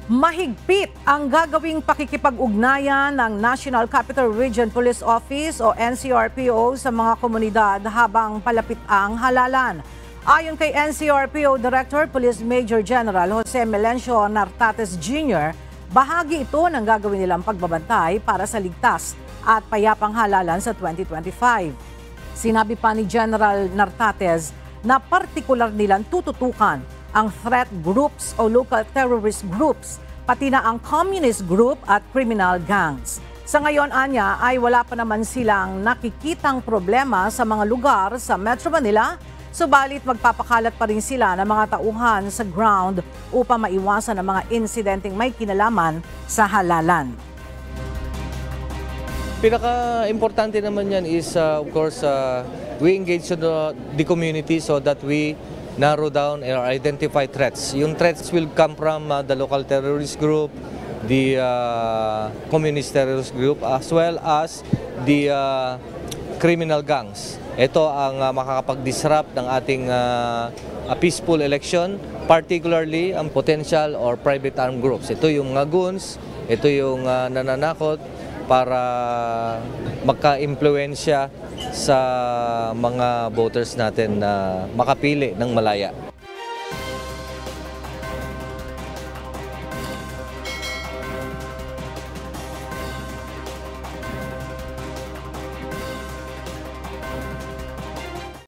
Mahigpit ang gagawing pakikipag-ugnayan ng National Capital Region Police Office o NCRPO sa mga komunidad habang palapit ang halalan. Ayon kay NCRPO Director Police Major General Jose Melencio Nartates Jr., bahagi ito ng gagawin nilang pagbabantay para sa ligtas at payapang halalan sa 2025. Sinabi pa ni General Nartates na partikular nilang tututukan ang threat groups o local terrorist groups, pati na ang communist group at criminal gangs. Sa ngayon, anya, ay wala pa naman silang nakikitang problema sa mga lugar sa Metro Manila, subalit magpapakalat pa rin sila ng mga tauhan sa ground upang maiwasan ang mga insidenteng may kinalaman sa halalan. Pinaka-importante naman yan is, of course, we engage the community so that we narrow down or identify threats. Yung threats will come from the local terrorist group, the communist terrorist group, as well as the criminal gangs. Ito ang makakapag-disrupt ng ating peaceful election, particularly ang potential or private armed groups. Ito yung mga goons, ito yung nananakot para magka-impluensya sa mga voters natin na makapili ng malaya.